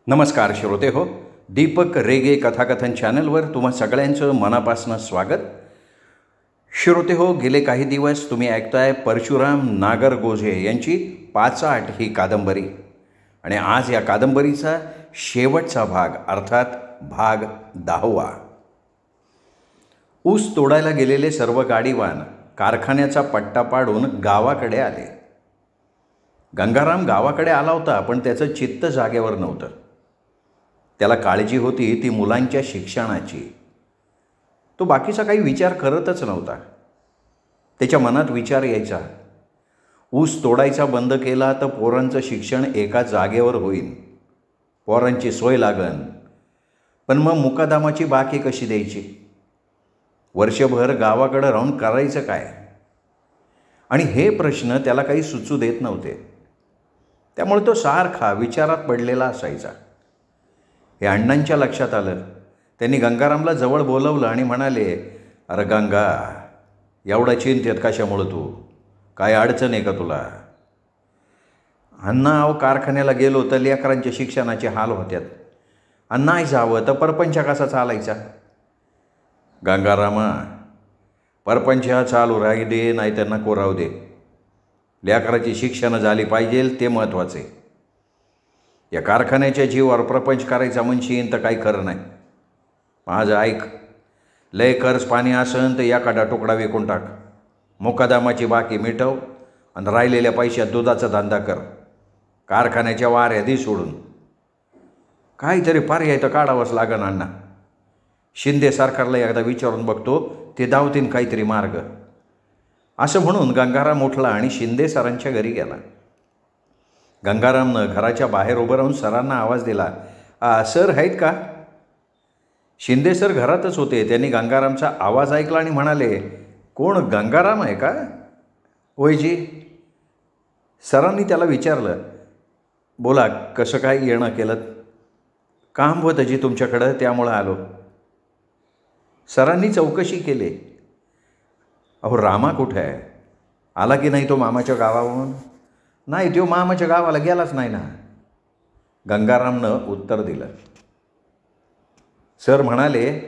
नमस्कार श्रोते हो, दीपक रेगे कथाकथन चॅनलवर तुम्हा सगळ्यांचं मनापासून स्वागत. श्रोते हो, गेले काही दिवस तुम्ही ऐकताय परशुराम नागरगोजे यांची पाचाट ही कादंबरी. आणि आज या कादंबरीचा शेवटचा भाग अर्थात भाग 10वा. ऊस तोडायला गेलेले सर्व गाडीवान कारखान्याचा पट्टा पाडून गावाकडे आले. गंगाराम गावाकडे आला होता, पण त्याचं चित्त जागेवर नव्हतं. त्याला काळजी होती ती मुलांच्या शिक्षणाची. तो बाकीचा काही विचार करतच नव्हता. त्याच्या मनात विचार यायचा, ऊस तोडायचा बंद केला तर पोरांचं शिक्षण एका जागेवर होईल, पोरांची सोय लागन. पण मग मुकादमाची बाकी कशी द्यायची? वर्षभर गावाकडं राहून करायचं काय? आणि हे प्रश्न त्याला काही सुचू देत नव्हते. त्यामुळे तो सारखा विचारात पडलेला असायचा. हे अण्णांच्या लक्षात आलं. त्यांनी गंगारामला जवळ बोलवलं आणि म्हणाले, अरे गंगा, एवढा चिंतेत कशामुळं तू? काय अडचण आहे का तुला? अण्णा, कारखान्याला गेलो तर लेकरांच्या शिक्षणाचे हाल होत्यात, आणि नाही जावं तर परपंच कसा चालायचा? गंगारामा, परपंच हा चालू राहू दे नाही तर नको राहू दे, लेकराची शिक्षणं झाली पाहिजे ते महत्त्वाचे. या कारखान्याच्या जीवावर प्रपंच करायचा म्हणशीन तर काही खरं नाही. माझं ऐक, लय कर्ज पाणी असन तर एखादा तुकडा विकून टाक, मुकादमाची बाकी मिटव आणि राहिलेल्या पैशात दुधाचा धंदा कर. कारखान्याच्या वाऱ्या दी सोडून. काहीतरी पर्याय तर काढावंच लागन अण्णा. शिंदे सरकारला एकदा विचारून बघतो, ते धावतीन काहीतरी मार्ग. असं म्हणून गंगाराम उठला आणि शिंदे सरांच्या घरी गेला. गंगारामनं घराच्या बाहेर उभं राहून सरांना आवाज दिला, सर आहेत का? शिंदे सर घरातच होते. त्यांनी गंगारामचा आवाज ऐकला आणि म्हणाले, कोण, गंगाराम आहे का? होयजी. सरांनी त्याला विचारलं, बोला, कसं काय येणं केलं? काम होतं जी तुमच्याकडं, त्यामुळं आलो. सरांनी चौकशी केली. अहो, रामा कुठं आहे? आला की नाही तो मामाच्या गावावरून? नाही, तो मामाच्या गावाला गेलाच नाही ना, गंगारामनं उत्तर दिलं. सर म्हणाले,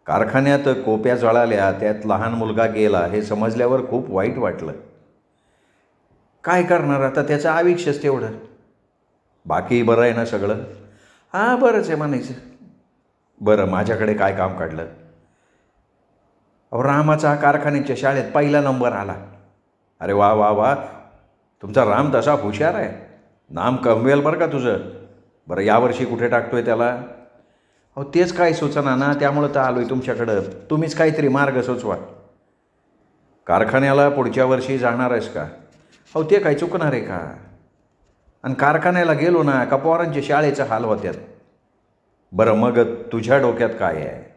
कारखान्यात कोप्या जळाल्या, त्यात लहान मुलगा गेला हे समजल्यावर खूप वाईट वाटलं. काय करणार आता, त्याचं आयुष्यच तेवढं. बाकी बरं आहे ना सगळं? हां, बरंच आहे म्हणायचं. बरं, माझ्याकडे काय काम काढलं? अहो, रामाचा कारखान्याच्या शाळेत पहिला नंबर आला. अरे वा वा वा, तुमचा राम तसा हुशार आहे, नाम कमवेल बरं का तुझं. बरं, यावर्षी कुठे टाकतोय त्याला? अहो, तेच काय सुचना ना, त्यामुळं तर आलो आहे तुमच्याकडं. तुम्हीच काहीतरी मार्ग सुचवा. कारखान्याला पुढच्या वर्षी जाणार आहेस का? अहो, ते काय चुकणार आहे का? आणि कारखान्याला गेलो ना का पोरांच्या शाळेचा हाल होत्यात. बरं, मग तुझ्या डोक्यात काय आहे?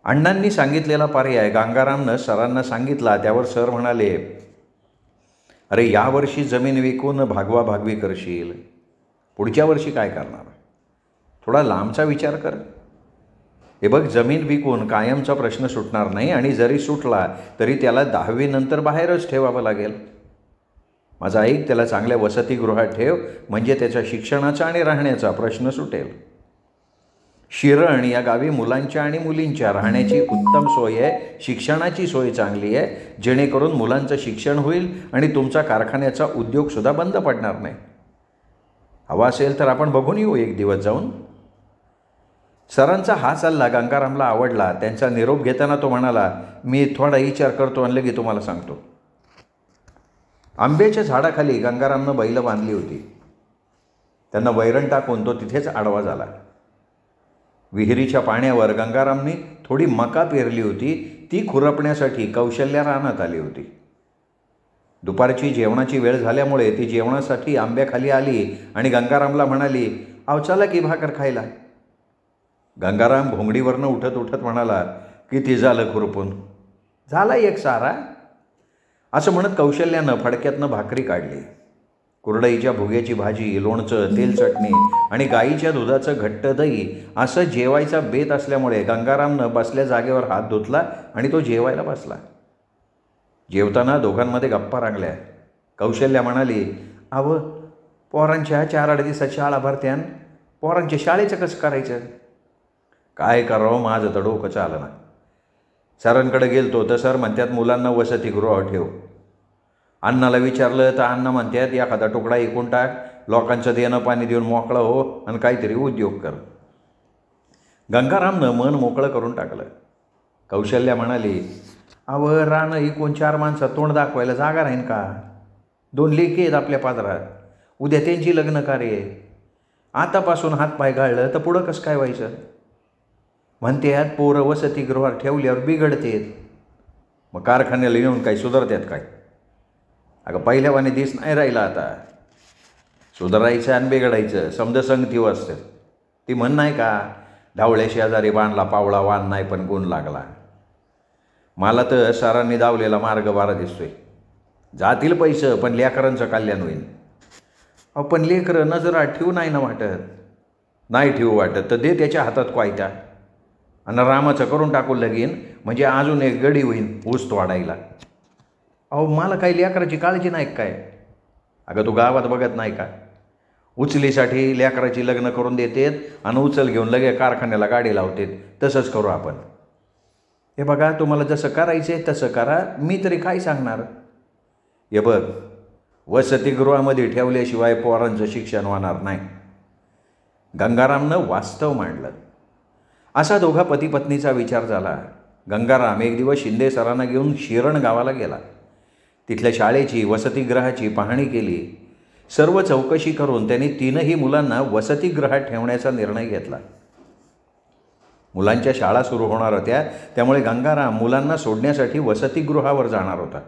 अण्णांनी सांगितलेला पर्याय गंगारामनं सरांना सांगितला. त्यावर सर म्हणाले, अरे, यावर्षी जमीन विकून भागवाभागवी करशील, पुढच्या वर्षी काय करणार? थोडा लांबचा विचार कर. हे बघ, जमीन विकून कायमचा प्रश्न सुटणार नाही, आणि जरी सुटला तरी त्याला 10वी नंतर बाहेरच ठेवावं लागेल. माझा ऐक, त्याला चांगल्या वसतिगृहात ठेव, म्हणजे त्याच्या शिक्षणाचा आणि राहण्याचा प्रश्न सुटेल. शिरण या गावी मुलांच्या आणि मुलींच्या राहण्याची उत्तम सोय आहे, शिक्षणाची सोय चांगली आहे, जेणेकरून मुलांचं शिक्षण होईल आणि तुमचा कारखान्याचा उद्योगसुद्धा बंद पडणार नाही. हवा असेल तर आपण बघून येऊ एक दिवस जाऊन. सरांचा हा सल्ला गंगारामला आवडला. त्यांचा निरोप घेताना तो म्हणाला, मी थोडा विचार करतो आणि लगेच तुम्हाला सांगतो. आंब्याच्या झाडाखाली गंगारामनं बैलं बांधली होती. त्यांना वैरण टाकून तो तिथेच आडवा झाला. विहिरीच्या पाण्यावर गंगारामने थोडी मका पेरली होती. ती खुरपण्यासाठी कौशल्या रानात आली होती. दुपारची जेवणाची वेळ झाल्यामुळे ती जेवणासाठी आंब्याखाली आली आणि गंगारामला म्हणाली, अहो, चला की भाकर खायला. गंगाराम घोंगडीवरनं उठत उठत म्हणाला, किती झालं खुरपून? झाला एक सारा. असं म्हणत कौशल्यानं फडक्यातनं भाकरी काढली. कुरडईच्या भुग्याची भाजी, लोणचं, तेल चटणी आणि गाईच्या दुधाचं घट्ट दही असं जेवायचा बेत असल्यामुळे गंगारामनं बसल्या जागेवर हात धुतला आणि तो जेवायला बसला. जेवताना दोघांमध्ये गप्पा रंगल्या. कौशल्या म्हणाली, अहो, पोरांच्या 4-8 दिवसात शाळा भरत्यान, पोरांच्या शाळेचं कसं करायचं? काय करावं माझं तर डोकं चालना. सरांकडे गेलतो तर सर म्हणतात मुलांना वसतिगृहावर ठेव. अण्णाला विचारलं तर अण्णा म्हणतात एखादा तुकडा ऐकून टाक, लोकांचं देणं पाणी देऊन मोकळं हो आणि काहीतरी उद्योग कर. गंगारामनं मन मोकळं करून टाकलं. कौशल्या म्हणाली, अव रानं ऐकून 4 माणसं तोंड दाखवायला जागा राहीन का? 2 लेकी आहेत आपल्या पादरात, उद्या त्यांची लग्न कार्य आहे. आतापासून हातपाय गाळलं तर पुढं कसं काय व्हायचं? म्हणतात पोरं वसतिगृहावर ठेवल्यावर बिघडतेत, मग कारखान्याला येऊन काही सुधारतात काय? अगं पहिल्यावाने दिस नाही राहिला आता. सुधारायचं आणि बिघडायचं समजा संगती असतं. ती म्हण नाही का, ढावळे शेजारी बांधला पावळा वान नाही पण गुण लागला. मला तर सरांनी दावलेला मार्ग बारा दिसतोय. जातील पैसे पण लेकरांचं कल्याण होईल. पण लेकरं नजरा ठेवू नाही ना वाटत. नाही ठेवू वाटत तर दे त्याच्या हातात क्वायता आणि रामाचं करून टाकू लगीन, म्हणजे अजून एक गडी होईल ऊस तोडायला. मला काही लेकराची काळजी नाही काय? अगं तू गावात बघत नाही का, उचलीसाठी लेकराची लग्न करून देतेत आणि उचल घेऊन लगे कारखान्याला गाडी लावतेत. तसंच करू आपण. हे बघा तुम्हाला जसं करायचं आहे तसं करा, मी तरी काय सांगणार. हे बघ, वसतिगृहामध्ये ठेवल्याशिवाय पोरांचं शिक्षण होणार नाही. गंगारामनं वास्तव मांडलं. असा दोघा पती पत्नीचा विचार झाला. गंगाराम एक दिवस शिंदे सरांना घेऊन शिरण गावाला गेला. तिथल्या शाळेची वसतिगृहाची पाहणी केली. सर्व चौकशी करून त्यांनी 3ही मुलांना वसतिगृहात ठेवण्याचा निर्णय घेतला. मुलांच्या शाळा सुरू होणार होत्या, त्यामुळे गंगाराम मुलांना सोडण्यासाठी वसतिगृहावर जाणार होता.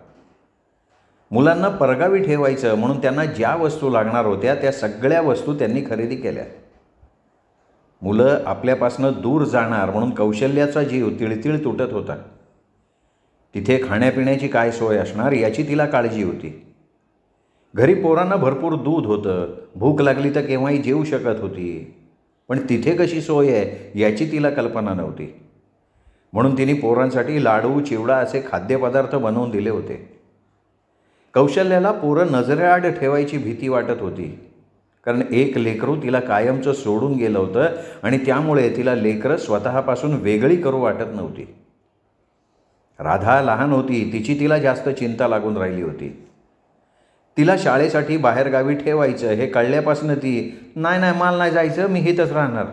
मुलांना परगावी ठेवायचं म्हणून त्यांना ज्या वस्तू लागणार होत्या त्या सगळ्या वस्तू त्यांनी खरेदी केल्या. मुलं आपल्यापासनं दूर जाणार म्हणून कौशल्याचा जीव तिळतिळ तुटत होता. तिथे खाण्यापिण्याची काय सोय असणार याची तिला काळजी होती. घरी पोरांना भरपूर दूध होतं, भूक लागली तर केव्हाही जेवू शकत होती, पण तिथे कशी सोय आहे याची तिला कल्पना नव्हती. म्हणून तिने पोरांसाठी लाडू चिवडा असे खाद्यपदार्थ बनवून दिले होते. कौशल्याला पोरं नजरेआड ठेवायची भीती वाटत होती, कारण एक लेकरू तिला कायमचं सोडून गेलं होतं आणि त्यामुळे तिला लेकरं स्वतःपासून वेगळी करू वाटत नव्हती. राधा लहान होती, तिची तिला जास्त चिंता लागून राहिली होती. तिला शाळेसाठी बाहेरगावी ठेवायचं हे कळल्यापासून ती नाही मला नाही जायचं, मी इथंच राहणार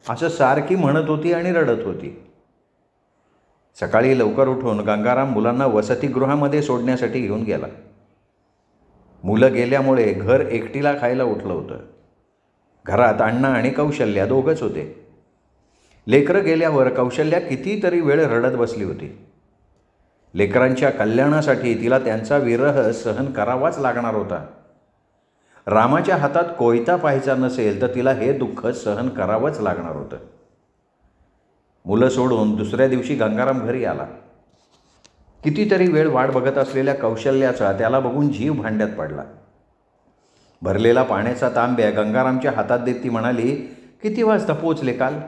असं सारखी म्हणत होती आणि रडत होती. सकाळी लवकर उठून गंगाराम मुलांना वसतिगृहामध्ये सोडण्यासाठी घेऊन गेला. मुलं गेल्यामुळे घर एकटीला खायला उठलं होतं. घरात अण्णा आणि कौशल्या दोघंच होते. लेकरं गेल्यावर कौशल्या कितीतरी वेळ रडत बसली होती. लेकरांच्या कल्याणासाठी तिला त्यांचा विरह सहन करावाच लागणार होता. रामाच्या हातात कोयता पाहायचा नसेल तर तिला हे दुःख सहन करावंच लागणार होतं. मुलं सोडून दुसऱ्या दिवशी गंगाराम घरी आला. कितीतरी वेळ वाट बघत असलेल्या कौशल्याचा त्याला बघून जीव भांड्यात पडला. भरलेला पाण्याचा तांब्या गंगारामच्या हातात देत ती म्हणाली, किती वाजता पोचले काल?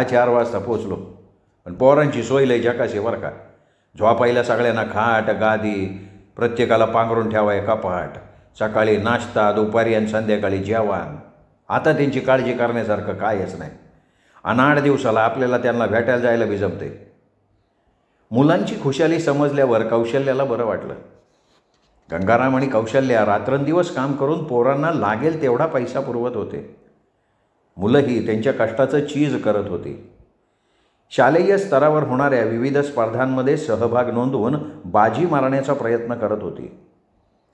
4 वाजता पोचलो, पण पोरांची सोय लय जकाशी बरं का. झोपायला सगळ्यांना खाट गादी, प्रत्येकाला पांघरून ठेवाय कपाट, सकाळी नाश्ता, दुपारी आणि संध्याकाळी जेवण. आता त्यांची काळजी करण्यासारखं कायच नाही. आणि 8 दिवसाला आपल्याला त्यांना भेटायला जायला बी जमते. मुलांची खुशाली समजल्यावर कौशल्याला बरं वाटलं. गंगाराम आणि कौशल्या रात्रंदिवस काम करून पोरांना लागेल तेवढा पैसा पुरवत होते. मुलंही त्यांच्या कष्टाचं चीज करत होती. शालेय स्तरावर होणाऱ्या विविध स्पर्धांमध्ये सहभाग नोंदवून बाजी मारण्याचा प्रयत्न करत होती.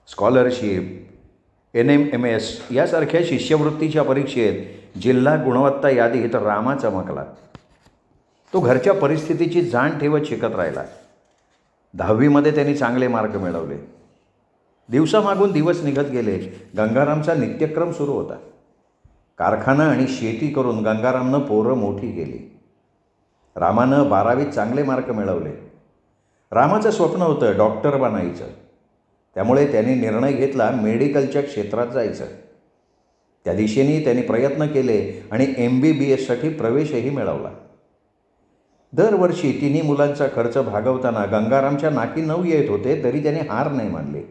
स्कॉलरशिप, NMMS यासारख्या शिष्यवृत्तीच्या परीक्षेत जिल्हा गुणवत्ता यादीत रामा चमकला. तो घरच्या परिस्थितीची जाण ठेवत शिकत राहिला. 10वीमध्ये त्यांनी चांगले मार्क मिळवले. दिवसामागून दिवस निघत गेले. गंगारामचा नित्यक्रम सुरू होता. कारखाना आणि शेती करून गंगारामनं पोरं मोठी केली. रामानं 12वीत चांगले मार्क मिळवले. रामाचं स्वप्न होतं डॉक्टर बनायचं. त्यामुळे त्यांनी निर्णय घेतला मेडिकलच्या क्षेत्रात जायचं. त्या दिशेने त्यांनी प्रयत्न केले आणि MBBSसाठी प्रवेशही मिळवला. दरवर्षी 3 मुलांचा खर्च भागवताना गंगारामच्या नाकी 9 येत होते, तरी त्याने हार नाही मानली.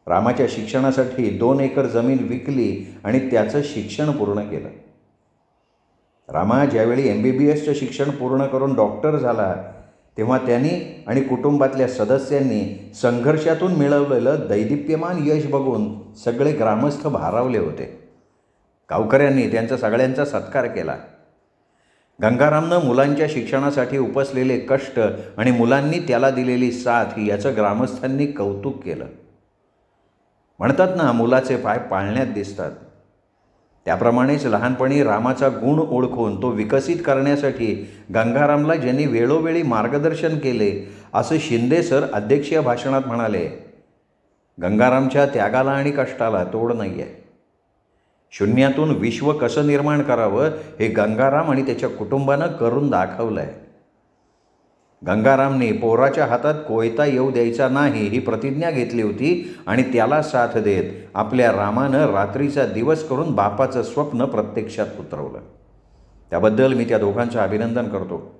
रामाच्या शिक्षणासाठी 2 एकर जमीन विकली आणि त्याचं शिक्षण पूर्ण केलं. रामा ज्यावेळी MBBSचं शिक्षण पूर्ण करून डॉक्टर झाला तेव्हा त्यांनी आणि कुटुंबातल्या सदस्यांनी संघर्षातून मिळवलेलं दैदिप्यमान यश बघून सगळे ग्रामस्थ भारावले होते. गावकऱ्यांनी त्यांचा सगळ्यांचा सत्कार केला. गंगारामनं मुलांच्या शिक्षणासाठी उपसलेले कष्ट आणि मुलांनी त्याला दिलेली साथ याचं ग्रामस्थांनी कौतुक केलं. म्हणतात ना, मुलाचे पाय पाळण्यात दिसतात. त्याप्रमाणेच लहानपणी रामाचा गुण ओळखून तो विकसित करण्यासाठी गंगारामला ज्यांनी वेळोवेळी मार्गदर्शन केले असं शिंदे सर अध्यक्षीय भाषणात म्हणाले. गंगारामच्या त्यागाला आणि कष्टाला तोड नाही आहे. शून्यातून विश्व कसं निर्माण करावं हे गंगाराम आणि त्याच्या कुटुंबानं करून दाखवलं आहे. गंगारामने पोराच्या हातात कोयता येऊ द्यायचा नाही ही प्रतिज्ञा घेतली होती आणि त्याला साथ देत आपल्या रामानं रात्रीचा दिवस करून बापाचं स्वप्न प्रत्यक्षात उतरवलं. त्याबद्दल मी त्या दोघांचं अभिनंदन करतो.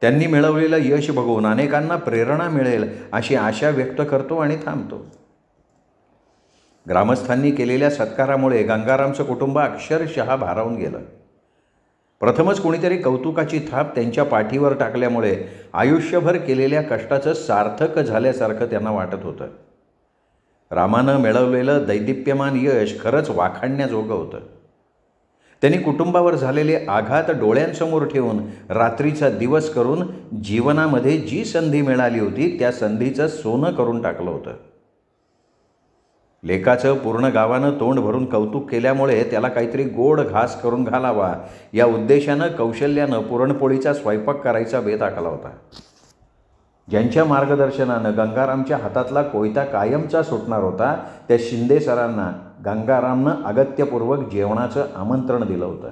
त्यांनी मिळवलेलं यश बघून अनेकांना प्रेरणा मिळेल अशी आशा व्यक्त करतो आणि थांबतो. ग्रामस्थांनी केलेल्या सत्कारामुळे गंगारामचं कुटुंब अक्षरशः भारावून गेलं. प्रथमच कोणीतरी कौतुकाची थाप त्यांच्या पाठीवर टाकल्यामुळे आयुष्यभर केलेल्या कष्टाचं सार्थक झाल्यासारखं त्यांना वाटत होतं. रामानं मिळवलेलं दैदिप्यमान यश खरंच वाखाणण्याजोगं होतं. त्यांनी कुटुंबावर झालेले आघात डोळ्यांसमोर ठेवून रात्रीचा दिवस करून जीवनामध्ये जी संधी मिळाली होती त्या संधीचं सोनं करून टाकलं होतं. लेकाचं पूर्ण गावानं तोंड भरून कौतुक केल्यामुळे त्याला काहीतरी गोड घास करून घालावा या उद्देशानं कौशल्यानं पुरणपोळीचा स्वयंपाक करायचा बेत आखला होता. ज्यांच्या मार्गदर्शनानं गंगारामच्या हातातला कोयता कायमचा सुटणार होता त्या शिंदे सरांना गंगारामनं अगत्यपूर्वक जेवणाचं आमंत्रण दिलं होतं.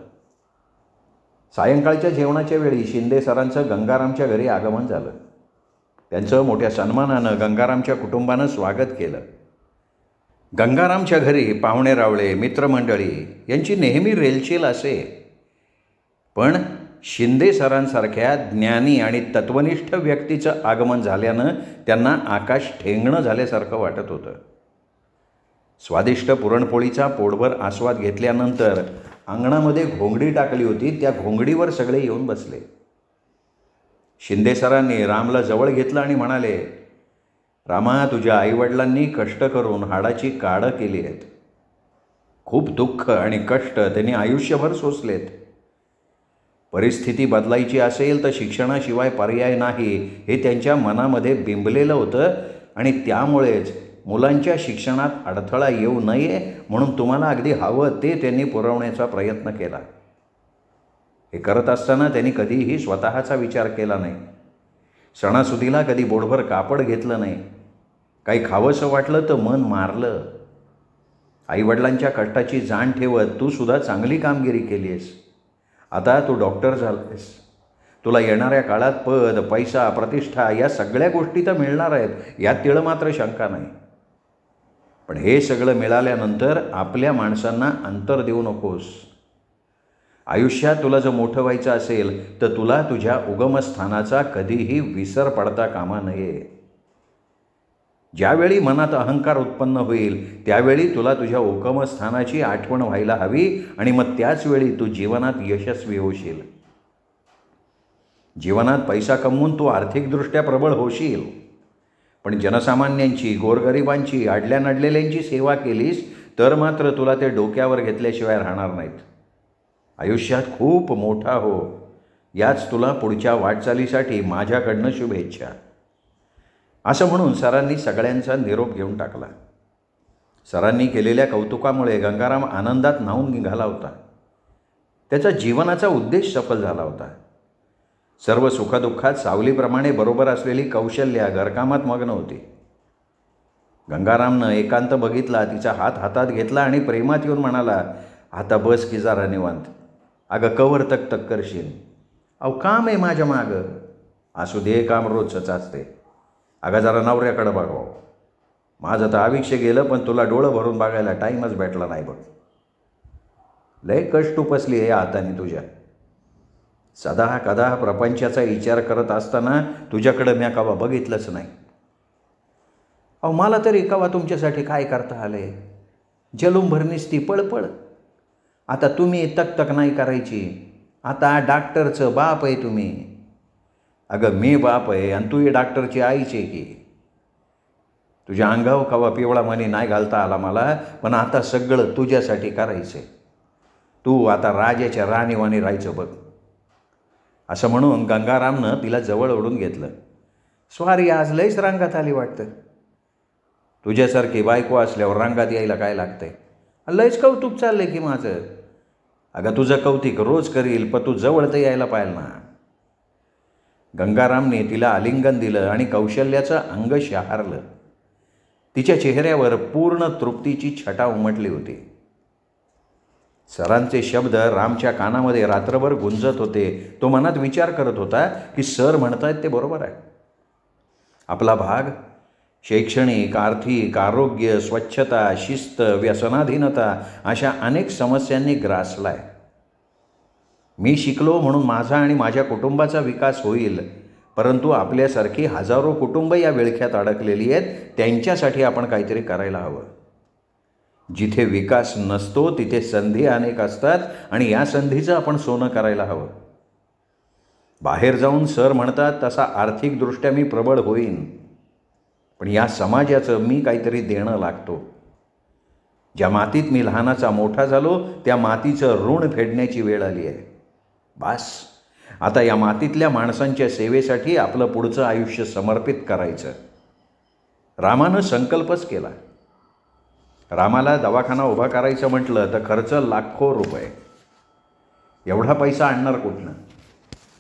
सायंकाळच्या जेवणाच्या वेळी शिंदे सरांचं गंगारामच्या घरी आगमन झालं. त्यांचं मोठ्या सन्मानानं गंगारामच्या कुटुंबानं स्वागत केलं. गंगारामच्या घरी पाहुणे रावळे मित्रमंडळी यांची नेहमी रेलचेल असे, पण शिंदे सरांसारख्या ज्ञानी आणि तत्वनिष्ठ व्यक्तीचं आगमन झाल्यानं त्यांना आकाश ठेंगणं झाल्यासारखं वाटत होतं. स्वादिष्ट पुरणपोळीचा पोटभर आस्वाद घेतल्यानंतर अंगणामध्ये घोंगडी टाकली होती, त्या घोंगडीवर सगळे येऊन बसले. शिंदे सरांनी रामला जवळ घेतलं आणि म्हणाले, रामा, तुझ्या आईवडिलांनी कष्ट करून हाडाची काढं केली आहेत. खूप दुःख आणि कष्ट त्यांनी आयुष्यभर सोसलेत. परिस्थिती बदलायची असेल तर शिक्षणाशिवाय पर्याय नाही हे त्यांच्या मनामध्ये बिंबलेलं होतं आणि त्यामुळेच मुलांच्या शिक्षणात अडथळा येऊ नये म्हणून तुम्हाला अगदी हवं ते त्यांनी पुरवण्याचा प्रयत्न केला. हे करत असताना त्यांनी कधीही स्वतःचा विचार केला नाही. सणासुदीला कधी बोटभर कापड घेतलं नाही. काही खावंसं वाटलं तर मन मारलं. आईवडिलांच्या कष्टाची जाण ठेवत तू सुद्धा चांगली कामगिरी केली आहेस. आता तू डॉक्टर झालायस. तुला येणाऱ्या काळात पद, पैसा, प्रतिष्ठा या सगळ्या गोष्टी तर मिळणार आहेत, यात तिळं मात्र शंका नाही. पण हे सगळं मिळाल्यानंतर आपल्या माणसांना अंतर देऊ नकोस. आयुष्यात तुला जर मोठं व्हायचं असेल तर तुला तुझ्या उगमस्थानाचा कधीही विसर पडता कामा नये. ज्यावेळी मनात अहंकार उत्पन्न होईल त्यावेळी तुला तुझ्या उगमस्थानाची आठवण व्हायला हवी आणि मग त्याच वेळी तू जीवनात यशस्वी होशील. जीवनात पैसा कमवून तू आर्थिकदृष्ट्या प्रबळ होशील, पण जनसामान्यांची, गोरगरिबांची, अडल्या नडलेल्यांची सेवा केलीस तर मात्र तुला ते डोक्यावर घेतल्याशिवाय राहणार नाहीत. आयुष्यात खूप मोठा हो, याच तुला पुढच्या वाटचालीसाठी माझ्याकडनं शुभेच्छा. असं म्हणून सरांनी सगळ्यांचा निरोप घेऊन टाकला. सरांनी केलेल्या कौतुकामुळे गंगाराम आनंदात न्हाऊन निघाला होता. त्याचा जीवनाचा उद्देश सफल झाला होता. सर्व सुखदुःखात सावलीप्रमाणे बरोबर असलेली कौशल्या घरकामात मग्न होती. गंगारामनं एकांत बघितला, तिचा हात हातात घेतला आणि प्रेमात येऊन म्हणाला, आता बस की जरा निवांत. अगं कवर तक तक करशील. अहो काम आहे माझ्या मागं. असू दे, काम रोजचंच असते. अगं जरा नवऱ्याकडं बघावं. माझं तर आयुष्य गेलं पण तुला डोळं भरून बघायला टाईमच भेटला नाही बघ. लय कष्ट उपसली आहे हाताने तुझ्या. सदा कदा प्रपंचाचा विचार करत असताना तुझ्याकडं मी कवा बघितलंच नाही. अहो मला तरी कवा तुमच्यासाठी काय करता आले, जलुंभरणीस ती पळपळ. आता तुम्ही तक नाही करायची, आता डॉक्टरचं बाप आहे तुम्ही. अगं मी बाप आहे आणि तू डॉक्टरची आईच आहे की. तुझ्या अंगावर कवा पिवळा मणी नाही घालता आला मला, पण आता सगळं तुझ्यासाठी करायचं. तू आता राजाच्या राणीवाणी राहायचं बघ. असं म्हणून गंगारामनं तिला जवळ ओढून घेतलं. स्वारी आज लयच रांगात आली वाटतं. तुझ्यासारखी बायको असल्यावर रांगात यायला काय लागतंय? लयच कौतुक चाललंय की माझं. अगं तुझं कौतिक रोज करील, पण तू जवळ तर यायला पाहिजे ना. गंगारामने तिला आलिंगन दिलं आणि कौशल्याचं अंग शहारलं. तिच्या चेहऱ्यावर पूर्ण तृप्तीची छटा उमटली होती. सरांचे शब्द रामच्या कानामध्ये रात्रभर गुंजत होते. तो मनात विचार करत होता की सर म्हणतायत ते बरोबर आहे. आपला भाग शैक्षणिक, आर्थिक, आरोग्य, स्वच्छता, शिस्त, व्यसनाधीनता अशा अनेक समस्यांनी ग्रासलाय. मी शिकलो म्हणून माझा आणि माझ्या कुटुंबाचा विकास होईल, परंतु आपल्यासारखी हजारो कुटुंब या विळख्यात अडकलेली आहेत. त्यांच्यासाठी आपण काहीतरी करायला हवं. जिथे विकास नसतो तिथे संधी अनेक असतात आणि या संधीचं आपण सोनं करायला हवं. बाहेर जाऊन सर म्हणतात तसा आर्थिकदृष्ट्या मी प्रबळ होईन, पण या समाजाचं मी काहीतरी देणं लागतो. ज्या मातीत मी लहानाचा मोठा झालो त्या मातीचं ऋण फेडण्याची वेळ आली आहे. बस आता या मातीतल्या माणसांच्या सेवेसाठी आपलं पुढचं आयुष्य समर्पित करायचं. रामानं संकल्पच केला. रामाला दवाखाना उभा करायचं म्हटलं तर खर्च लाखो रुपये. एवढा पैसा आणणार कुठनं?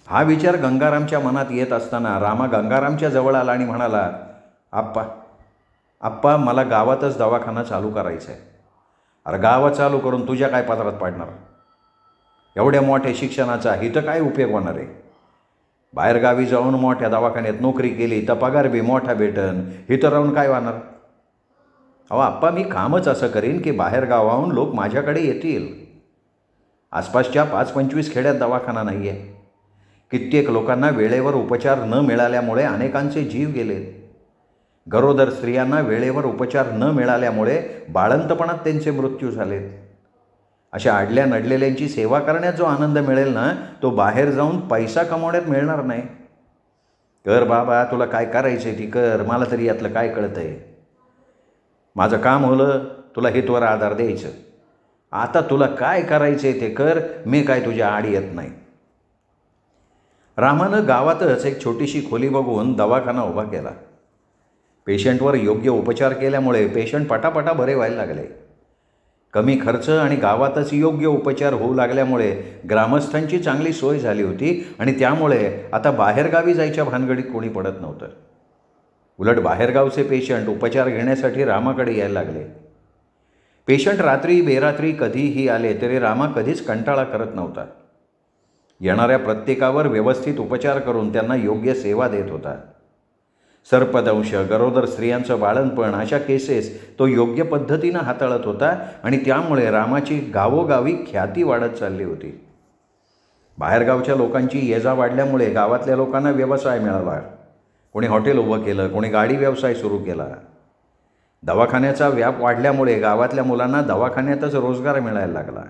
हा विचार गंगारामच्या मनात येत असताना रामा गंगारामच्या जवळ आला आणि म्हणाला, आप्पा मला गावातच दवाखाना चालू करायचा आहे. अरे गावात चालू करून तुझ्या काय पदरात पाडणार? एवढ्या मोठ्या शिक्षणाचा इथं काय उपयोग होणार आहे? बाहेरगावी जाऊन मोठ्या दवाखान्यात नोकरी केली तर पगार बी मोठा भेटन, इथं राहून काय होणार? अहो आप्पा मी कामच असं करीन की बाहेरगावाहून लोक माझ्याकडे येतील. आसपासच्या 5-25 खेड्यात दवाखाना नाही आहे. कित्येक लोकांना वेळेवर उपचार न मिळाल्यामुळे अनेकांचे जीव गेलेत. गरोदर स्त्रियांना वेळेवर उपचार न मिळाल्यामुळे बाळंतपणात त्यांचे मृत्यू झालेत. अशा अडल्या नडलेल्यांची सेवा करण्यात जो आनंद मिळेल ना, तो बाहेर जाऊन पैसा कमवण्यात मिळणार नाही. कर बाबा, तुला काय करायचं ती कर, मला तरी यातलं काय कळतंय. माझं काम होलं तुला हितवर आधार द्यायचं. आता तुला काय करायचे ते कर, मी काय तुझ्या आडी येत नाही. रामानं गावातच एक छोटीशी खोली बघून दवाखाना उभा केला. पेशंटवर योग्य उपचार केल्यामुळे पेशंट पटापटा बरे व्हायला लागले. कमी खर्च आणि गावातच योग्य उपचार होऊ लागल्यामुळे ग्रामस्थांची चांगली सोय झाली होती आणि त्यामुळे आता बाहेरगावी जायच्या भानगडीत कोणी पडत नव्हतं. उलट बाहेरगावचे पेशंट उपचार घेण्यासाठी रामाकडे यायला लागले. पेशंट रात्री बेरात्री कधीही आले तरी रामा कधीच कंटाळा करत नव्हता. येणाऱ्या प्रत्येकावर व्यवस्थित उपचार करून त्यांना योग्य सेवा देत होता. सर्पदंश, गरोदर स्त्रियांचं बाळंतपण अशा केसेस तो योग्य पद्धतीनं हाताळत होता आणि त्यामुळे रामाची गावोगावी ख्याती वाढत चालली होती. बाहेरगावच्या लोकांची ये जा वाढल्यामुळे गावातल्या लोकांना व्यवसाय मिळाला. कोणी हॉटेल उभं केलं, कोणी गाडी व्यवसाय सुरू केला. दवाखान्याचा व्याप वाढल्यामुळे गावातल्या मुलांना दवाखान्यातच रोजगार मिळायला लागला.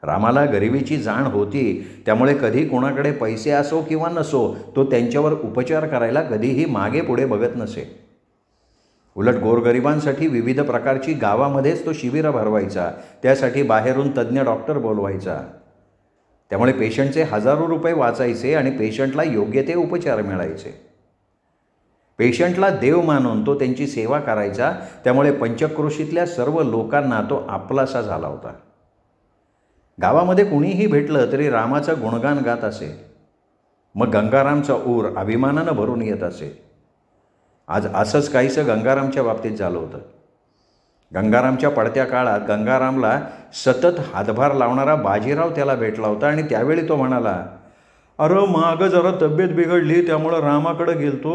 रामाला गरिबीची जाण होती, त्यामुळे कधी कोणाकडे पैसे असो किंवा नसो तो त्यांच्यावर उपचार करायला कधीही मागे पुढे बघत नसे. उलट गोरगरिबांसाठी विविध प्रकारची गावामध्येच तो शिबिरं भरवायचा. त्यासाठी बाहेरून तज्ज्ञ डॉक्टर बोलवायचा. त्यामुळे पेशंटचे हजारो रुपये वाचायचे आणि पेशंटला योग्य ते उपचार मिळायचे. पेशंटला देव मानून तो त्यांची सेवा करायचा. त्यामुळे पंचक्रोशीतल्या सर्व लोकांना तो आपलासा झाला होता. गावामध्ये कुणीही भेटलं तरी रामाचं गुणगान गात असे. मग गंगारामचा ऊर अभिमानानं भरून येत असे. आज असंच काहीसं गंगारामच्या बाबतीत झालं होतं. गंगारामच्या पडत्या काळात गंगारामला सतत हातभार लावणारा बाजीराव त्याला भेटला होता आणि त्यावेळी तो म्हणाला, अरे मागं जरा तब्येत बिघडली त्यामुळं रामाकडं गेलतो,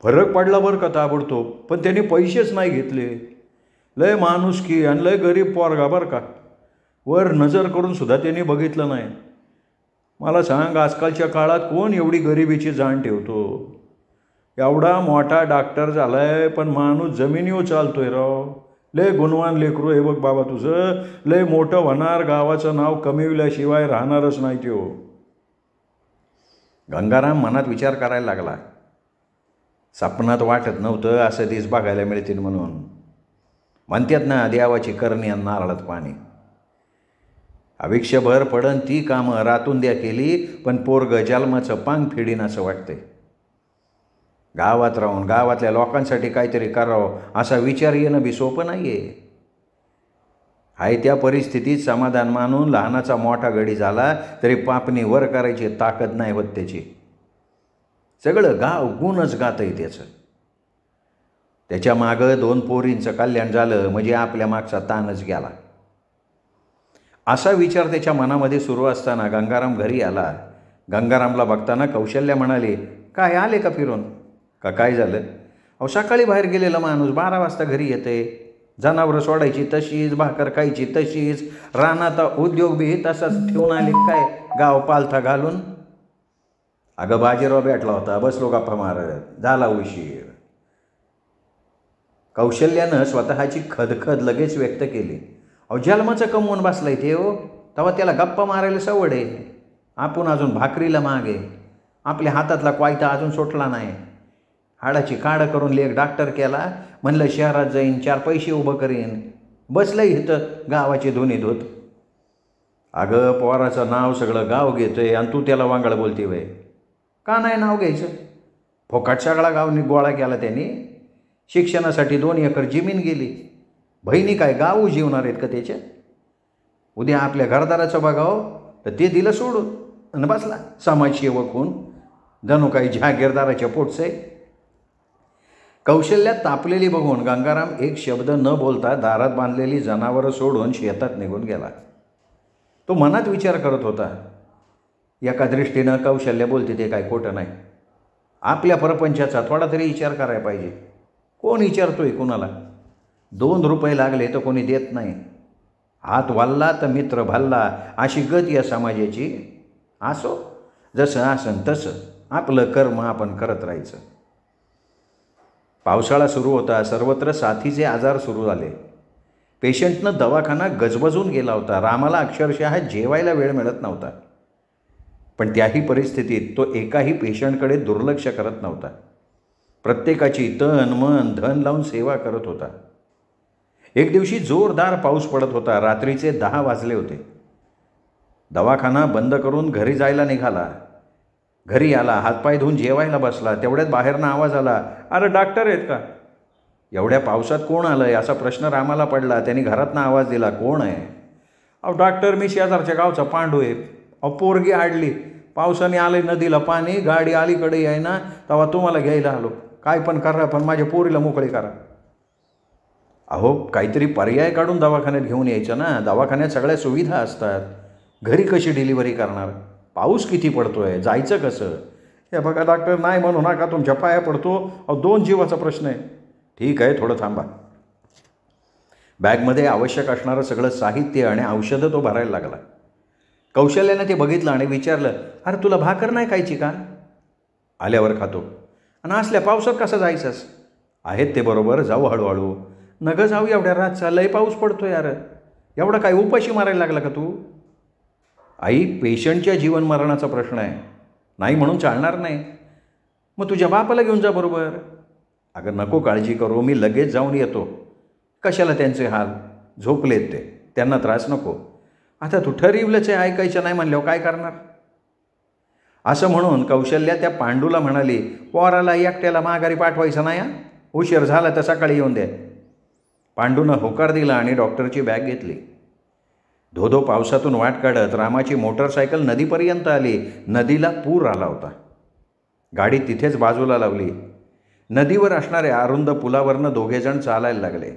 फरक पडला बरं का ताबडतोब, पण त्यांनी पैसेच नाही घेतले. लय माणुसकी आणि लय गरीब पोरगा बरं का, वर नजर करून सुद्धा त्यांनी बघितलं नाही. मला सांग, आजकालच्या काळात कोण एवढी गरिबीची जाण ठेवतो? एवढा मोठा डॉक्टर झालाय पण माणूस जमिनीवर चालतोय राव. लय गुणवान लेकरू हे बघ बाबा, तुझं लय मोठं होणार, गावाचं नाव कमिवल्याशिवाय राहणारच नाही त्यो. गंगाराम मनात विचार करायला लागला. स्वप्नात वाटत नव्हतं असं दिस बघायला मिळतील म्हणून. म्हणतात ना, देवाची करणी आणि नारळात पाणी. आयुष्यभर पडन ती कामं रातून द्या केली, पण पोरग जन्माचं पांग फेडीन असं वाटतंय. गावात राहून गावातल्या लोकांसाठी काहीतरी करावं असा विचार येणं बी सोपं नाही आहे. आहे त्या परिस्थितीत समाधान मानून लहानाचा मोठा गडी झाला तरी पापणी वर करायची ताकद नाही होत त्याची. सगळं गाव गुणच गात आहे त्याचं. त्याच्या मागं 2 पोरींचं कल्याण झालं म्हणजे आपल्या मागचा ताणच गेला. असा विचार त्याच्या मनामध्ये सुरू असताना गंगाराम घरी आला. गंगारामला बघताना कौशल्या म्हणाली, काय आले का फिरून? का काय झालं? अहो सकाळी बाहेर गेलेला माणूस 12 वाजता घरी येते. जनावरं सोडायची तशीच, भाकर खायची तशीच, रानात उद्योग बी तसाच ठेवून आले काय गाव पालथा घालून. अगं बाजीराव भेटला होता, बसलो गप्पा मारत, झाला उशीर. कौशल्यानं स्वतःची खदखद लगेच व्यक्त केली. अहो जन्माचं कमवून बसलाय ते हो, तेव्हा त्याला गप्पा मारायला सवड आहे. आपण अजून भाकरीला मागे, आपल्या हातातला क्वायता अजून सुटला नाही. हाडाची काढ करून लेख डॉक्टर केला, म्हणलं शहरात जाईन 4 पैसे उभं करीन. बसलंय इथं गावाची धुनी धुत. अगं पोराचं नाव सगळं गाव घेतोय आणि तू त्याला वांगळ बोलते वय. का नाही नाव घ्यायचं? फोकाट सगळा गावनी गोळा केला त्यांनी. शिक्षणासाठी 2 एकर जमीन गेली. बहिणी काय गाव जीवणार आहेत का त्याच्या? उद्या आपल्या घरदाराचं बघावं तर ते दिलं सोडून आणि बसला समाजसेवक होऊन, जणू काही जहागीरदाराच्या पोटचे. कौशल्यात तापलेली बघून गंगाराम एक शब्द न बोलता दारात बांधलेली जनावरं सोडून शेतात निघून गेला. तो मनात विचार करत होता, एका दृष्टीनं कौशल्य बोलते ते काय खोटं नाही. आपल्या परपंचाचा थोडा तरी विचार करायला पाहिजे. कोण विचारतोय कुणाला? 2 रुपये लागले तर कोणी देत नाही. हात वाल्ला तर मित्र भल्ला, अशी गत या समाजाची. असो, जसं असन तसं आपलं कर्म आपण करत राहायचं. पावसाळा सुरू होता. सर्वत्र साथीचे आजार सुरू झाले. पेशंटनं दवाखाना गजबजून गेला होता. रामाला अक्षरशः जेवायला वेळ मिळत नव्हता. पण त्याही परिस्थितीत तो एकाही पेशंटकडे दुर्लक्ष करत नव्हता. प्रत्येकाची तन मन धन लावून सेवा करत होता. एक दिवशी जोरदार पाऊस पडत होता. रात्रीचे 10 वाजले होते. दवाखाना बंद करून घरी जायला निघाला. घरी आला, हातपाय धुवून जेवायला बसला. तेवढ्यात बाहेरनं आवाज आला, अरे डॉक्टर आहेत का? एवढ्या पावसात कोण आलं आहे असा प्रश्न रामाला पडला. त्यांनी घरातनं आवाज दिला, कोण आहे? अहो डॉक्टर, मी शेजारच्या गावचा पांडू आहे. अहो पोरगी आडली, पावसाने आले नदीला पाणी, गाडी अलीकडे आहे ना, तेव्हा तुम्हाला घ्यायला आलो. काय पण करा, पण माझ्या पोरीला मोकळी करा. अहो काहीतरी पर्याय काढून दवाखान्यात घेऊन यायचं ना. दवाखान्यात सगळ्या सुविधा असतात. घरी कशी डिलिव्हरी करणार? पाऊस किती पडतोय, जायचं कसं? हे बघा डॉक्टर, नाही म्हणू नका, तुमच्या पाया पडतो. अहो 2 जीवाचा प्रश्न आहे. ठीक आहे, थोडं थांबा. बॅगमध्ये आवश्यक असणारं सगळं साहित्य आणि औषधं तो भरायला लागला. कौशल्याने ते बघितलं आणि विचारलं, अरे तुला भाकर नाही खायची का? आल्यावर खातो. आणि असल्या पावसात कसं जायचंस? आहेत ते बरोबर, जाऊ हळूहळू. नगं जाऊ एवढ्या रातचा, लय पाऊस पडतो यार. एवढा काय उपाशी मारायला लागला का तू? आई, पेशंटच्या जीवन मरणाचा प्रश्न आहे, नाही म्हणून चालणार नाही. मग तुझ्या बापाला घेऊन जा बरोबर. अगं नको काळजी करू, मी लगेच जाऊन येतो. कशाला त्यांचे हाल? झोपलेत ते, त्यांना त्रास नको. आता तू ठरवलंच आहे, ऐकायचं नाही म्हणल्यावर काय करणार? असं म्हणून कौशल्या त्या पांडूला म्हणाली, पोराला एकट्याला माघारी पाठवायचं नाही, उशीर झाला तर सकाळी येऊन दे. पांडूनं होकार दिला आणि डॉक्टरची बॅग घेतली. धोधो पावसातून वाट काढत रामाची मोटरसायकल नदीपर्यंत आली. नदीला पूर आला होता. गाडी तिथेच बाजूला लावली. नदीवर असणाऱ्या अरुंद पुलावरनं 2 जण चालायला लागले.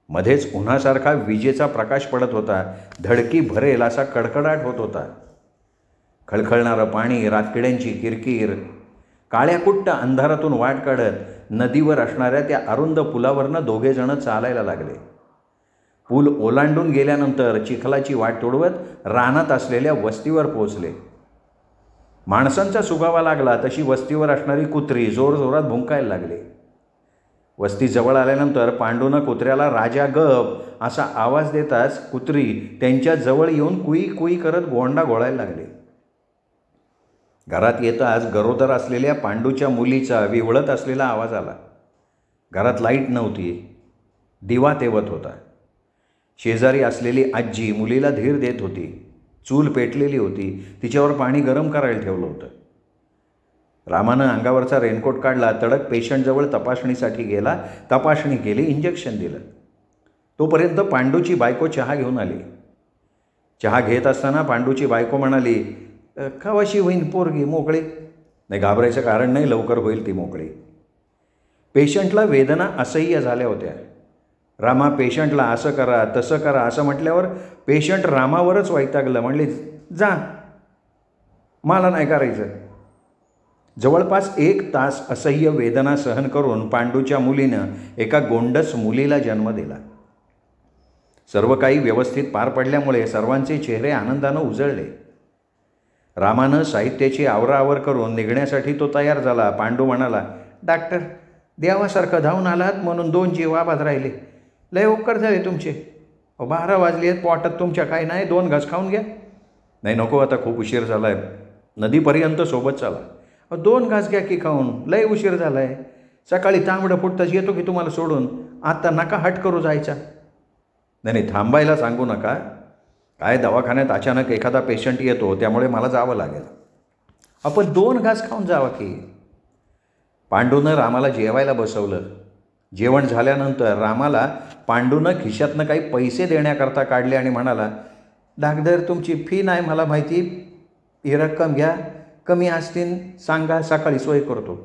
मध्येच उन्हासारखा विजेचा प्रकाश पडत होता. धडकी भरेल असा कडकडाट होत होता. खळखळणारं पाणी, रातकिड्यांची किरकिर. काळ्याकुट्ट अंधारातून वाट काढत नदीवर असणाऱ्या त्या अरुंद पुलावरनं 2 जण चालायला लागले. पूल ओलांडून गेल्यानंतर चिखलाची वाट तोडवत रानात असलेल्या वस्तीवर पोचले. माणसांचा सुगावा लागला तशी वस्तीवर असणारी कुत्री जोरजोरात भुंकायला लागली. वस्ती जवळ आल्यानंतर पांडूनं कुत्र्याला राजा गप असा आवाज देताच कुत्री त्यांच्या जवळ येऊन कुई कुई करत गोंडा घोळायला लागली. घरात येताच गरोदर असलेल्या पांडूच्या मुलीचा विव्हळत असलेला आवाज आला. घरात लाईट नव्हती, दिवा तेवत होता. शेजारी असलेली आजी मुलीला धीर देत होती. चूल पेटलेली होती, तिच्यावर पाणी गरम करायला ठेवलं होतं. रामानं अंगावरचा रेनकोट काढला, तडक पेशंटजवळ तपासणीसाठी गेला. तपासणी केली, इंजेक्शन दिलं. तोपर्यंत पांडूची बायको चहा घेऊन आली. चहा घेत असताना पांडूची बायको म्हणाली, कवाशी होईन पोरगी मोकळी? नाही, घाबरायचं कारण नाही, लवकर होईल ती मोकळी. पेशंटला वेदना असह्य झाल्या होत्या. रामा पेशंटला असं करा तसं करा असं म्हटल्यावर पेशंट रामावरच वैतागलं. म्हणले, जा, मला नाही करायचं. जवळपास 1 तास असह्य वेदना सहन करून पांडूच्या मुलीनं एका गोंडस मुलीला जन्म दिला. सर्व काही व्यवस्थित पार पडल्यामुळे सर्वांचे चेहरे आनंदानं उजळले. रामानं साहित्याची आवराआवर करून निघण्यासाठी तो तयार झाला. पांडू म्हणाला, डॉक्टर, देवासारखं धावून आलात म्हणून 2 जीव आबाद राहिले. लय उपकार झाले तुमचे. 12 वाजले आहेत, पोटात तुमच्या काय नाही, 2 घास खाऊन घ्या. नाही, नको, आता खूप उशीर झाला आहे. नदीपर्यंत सोबत चाला. 2 घास घ्या की खाऊन, लय उशीर झाला आहे. सकाळी तांबडं फुटताच येतो की तुम्हाला सोडून. आता नका हट करू जायचा. नाही, थांबायला सांगू नका. काय दवाखान्यात अचानक एखादा पेशंट येतो, त्यामुळे मला जावं लागेल. आपण 2 घास खाऊन जावा की. पांडूनं रामाला जेवायला बसवलं. जेवण झाल्यानंतर रामाला पांडूनं खिशातनं काही पैसे देण्याकरता काढले आणि म्हणाला, डॉक्टर, तुमची फी नाही मला माहिती, ही रक्कम घ्या. कमी असतील सांगा, सकाळी सोय करतो.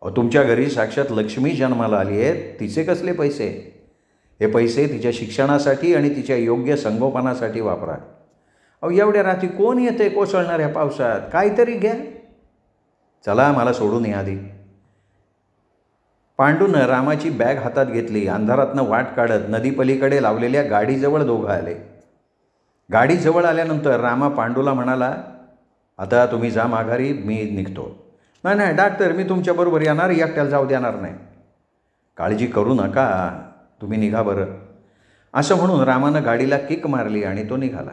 तुमच्या घरी साक्षात लक्ष्मी जन्माला आली आहे, तिचे कसले पैसे? हे पैसे तिच्या शिक्षणासाठी आणि तिच्या योग्य संगोपनासाठी वापरा. एवढ्या रात्री कोण येते कोसळणाऱ्या पावसात? काहीतरी घ्या. चला, मला सोडून या आधी. पांडूनं रामाची बॅग हातात घेतली. अंधारातनं वाट काढत नदीपलीकडे लावलेल्या गाडीजवळ दोघं आले. गाडीजवळ आल्यानंतर रामा पांडूला म्हणाला, आता तुम्ही जा माघारी, मी निघतो. नाही डॉक्टर, मी तुमच्याबरोबर येणार, एकट्याला जाऊ देणार नाही. काळजी करू नका, तुम्ही निघा बरं. असं म्हणून रामानं गाडीला किक मारली आणि तो निघाला.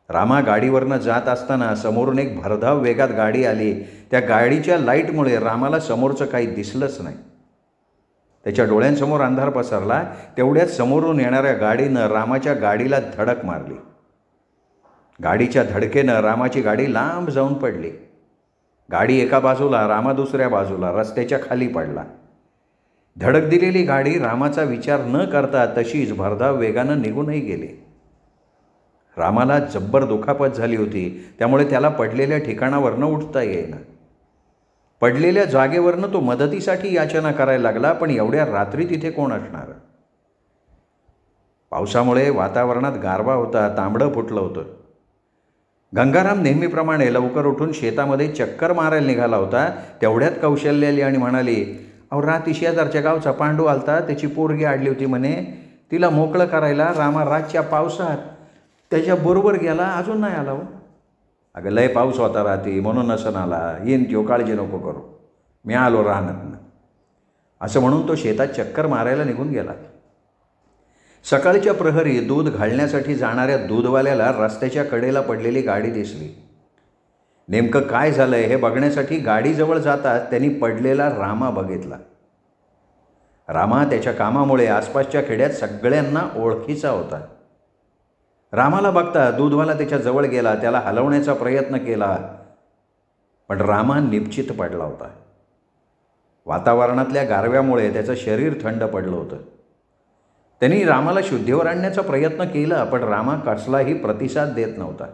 रामा गाडीवरनं जात असताना समोरून एक भरधाव वेगात गाडी आली. त्या गाडीच्या लाईटमुळे रामाला समोरचं काही दिसलंच नाही. त्याच्या डोळ्यांसमोर अंधार पसरला. तेवढ्यात समोरून येणाऱ्या गाडीनं रामाच्या गाडीला धडक मारली. गाडीच्या धडकेनं रामाची गाडी लांब जाऊन पडली. गाडी एका बाजूला, रामा दुसऱ्या बाजूला रस्त्याच्या खाली पडला. धडक दिलेली गाडी रामाचा विचार न करता तशीच भरधाव वेगानं निघूनही गेली. रामाला जब्बर दुखापत झाली होती, त्यामुळे त्याला पडलेल्या ठिकाणावरनं उठता येईना. पडलेल्या जागेवरनं तो मदतीसाठी याचना करायला लागला, पण एवढ्या रात्री तिथे कोण असणार? पावसामुळे वातावरणात गारवा होता, तांबडं फुटलं होतं. गंगाराम नेहमीप्रमाणे लवकर उठून शेतामध्ये चक्कर मारायला निघाला होता. तेवढ्यात कौशल्य आली आणि म्हणाली, राती शेजारच्या गावचा पांडू आलता, त्याची पोरगी आडली होती म्हणे, तिला मोकळं करायला रामा रातच्या पावसात त्याच्याबरोबर गेला, अजून नाही आला. अगं, लय पाऊस होता रात्री, म्हणून नसन आला. येईन त्यो, काळजी नको करू, मी आलो रानातनं. असं म्हणून तो शेतात चक्कर मारायला निघून गेला. सकाळच्या प्रहरी दूध घालण्यासाठी जाणाऱ्या दूधवाल्याला रस्त्याच्या कडेला पडलेली गाडी दिसली. नेमकं काय झालंय हे बघण्यासाठी गाडीजवळ जाताच त्यांनी पडलेला रामा बघितला. रामा त्याच्या कामामुळे आसपासच्या खेड्यात सगळ्यांना ओळखीचा होता. रामाला बघता दूधवाला त्याच्या जवळ गेला, त्याला हलवण्याचा प्रयत्न केला, पण रामा निश्चित पडला होता. वातावरणातल्या गारव्यामुळे त्याचं शरीर थंड पडलं होतं. त्यांनी रामाला शुद्धीवर आणण्याचा प्रयत्न केला, पण रामा कसलाही प्रतिसाद देत नव्हता.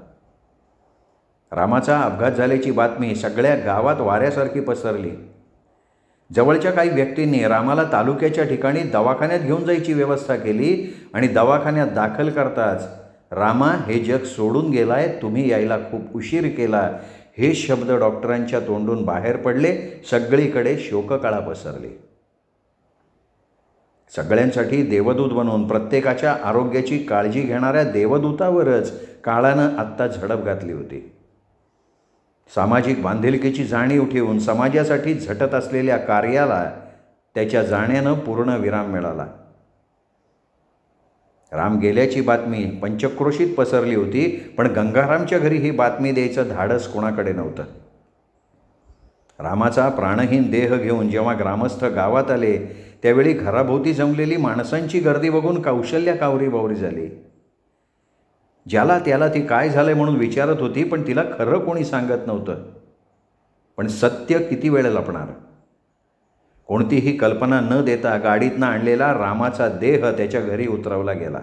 रामाचा अपघात झाल्याची बातमी सगळ्या गावात वाऱ्यासारखी पसरली. जवळच्या काही व्यक्तींनी रामाला तालुक्याच्या ठिकाणी दवाखान्यात घेऊन जायची व्यवस्था केली आणि दवाखान्यात दाखल करताच, रामा हे जग सोडून गेलाय, तुम्ही यायला खूप उशीर केला, हे शब्द डॉक्टरांच्या तोंडून बाहेर पडले. सगळीकडे शोककळा पसरली. सगळ्यांसाठी देवदूत बनून प्रत्येकाच्या आरोग्याची काळजी घेणाऱ्या देवदूतावरच काळानं आत्ता झडप घातली होती. सामाजिक बांधिलकीची जाणीव ठेवून समाजासाठी झटत असलेल्या कार्याला त्याच्या जाण्यानं पूर्ण विराम मिळाला. राम गेल्याची बातमी पंचक्रोशीत पसरली होती, पण गंगारामच्या घरी ही बातमी द्यायचं धाडस कोणाकडे नव्हतं. रामाचा प्राणहीन देह घेऊन जेव्हा ग्रामस्थ गावात आले त्यावेळी घराभोवती जमलेली माणसांची गर्दी बघून कौशल्या कावरीबावरी झाली. ज्याला त्याला ती काय झालंय म्हणून विचारत होती, पण तिला खरं कोणी सांगत नव्हतं. पण सत्य किती वेळ लपणार. कोणतीही कल्पना न देता गाडीतनं आणलेला रामाचा देह त्याच्या घरी उतरवला गेला.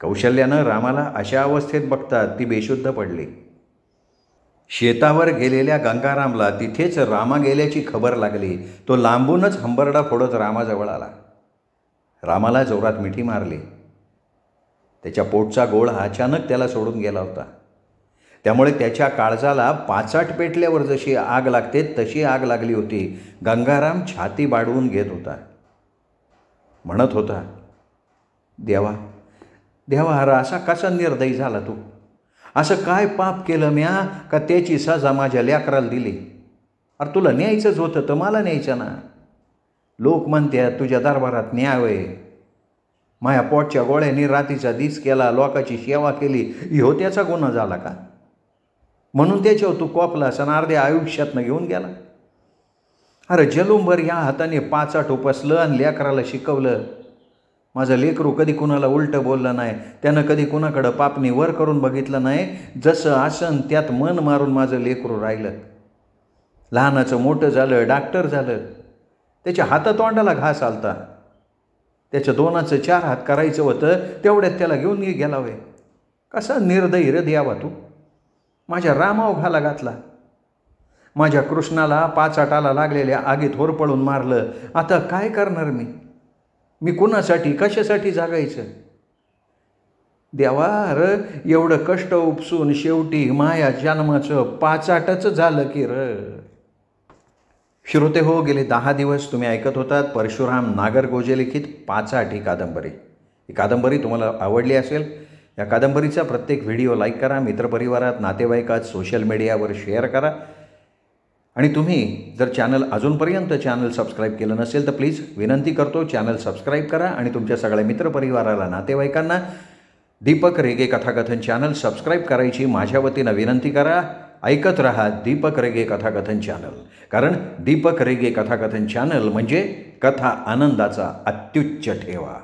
कौशल्यानं रामाला अशा अवस्थेत बघतात ती बेशुद्ध पडली. शेतावर गेलेल्या गंगारामला तिथेच रामा गेल्याची खबर लागली. तो लांबूनच हंबरडा फोडत रामाजवळ आला. रामाला जोरात मिठी मारली. त्याच्या पोटचा गोळा अचानक त्याला सोडून गेला होता. त्यामुळे त्याच्या काळजाला पाचाट पेटल्यावर जशी आग लागते तशी आग लागली होती. गंगाराम छाती बाडवून घेत होता. म्हणत होता, देवा देवा, अरे असा कसा निर्दयी झाला तू? असं काय पाप केलं म्या का त्याची सजा माझ्या लेकराला दिली? अरे तुला न्यायचंच होतं तर मला न्यायचं ना. लोक म्हणतात तुझ्या दरबारात न्याय आहे. माया पोटच्या गोळ्याने रातीचा दिस केला, लोकाची सेवा केली, ह्यो त्याचा गुन्हा झाला का? म्हणून त्याच्यावर तू कोपलास आणि अर्ध्या आयुष्यातनं घेऊन गेला. अरे जलुंबर या हाताने पाचाट उपसलं आणि लेकराला शिकवलं. माझं लेकरू कधी कुणाला उलटं बोललं नाही, त्यानं कधी कुणाकडं पापणी वर करून बघितलं नाही. जसं आसन त्यात मन मारून माझं लेकरू राहिलं. लहानाचं मोठं झालं, डॉक्टर झालं. त्याच्या हातातोंडाला घास आलता. त्याच्या 2चं 4 हात करायचं होतं, तेवढ्यात त्याला घेऊन गेला होय. कसा निर्दयी रे द्यावा तू? माझ्या रामाव घाला घातला. माझ्या कृष्णाला पाचाटाला लागलेल्या आगीत होरपळून मारलं. आता काय करणार मी कुणासाठी कशासाठी जागायचं? देवा, र एवढं कष्ट उपसून शेवटी माया जन्माचं पाचाटच झालं की र. श्रोते हो, गेले 10 दिवस तुम्ही ऐकत होतात परशुराम नागरगोजे लिखित पाचाट ही कादंबरी. ही कादंबरी तुम्हाला आवडली असेल. या कादंबरीचा प्रत्येक व्हिडिओ लाईक करा, मित्रपरिवारात, नातेवाईकात, सोशल मीडियावर शेअर करा. आणि तुम्ही जर अजूनपर्यंत चॅनल सबस्क्राईब केलं नसेल तर प्लीज विनंती करतो, चॅनल सबस्क्राईब करा आणि तुमच्या सगळ्या मित्रपरिवाराला, नातेवाईकांना दीपक रेगे कथाकथन चॅनल सबस्क्राईब करायची माझ्या वतीनं विनंती करा. ऐकत रहा दीपक रेगे कथाकथन चॅनल, कारण दीपक रेगे कथाकथन चॅनल म्हणजे कथा आनंदाचा अत्युच्च ठेवा.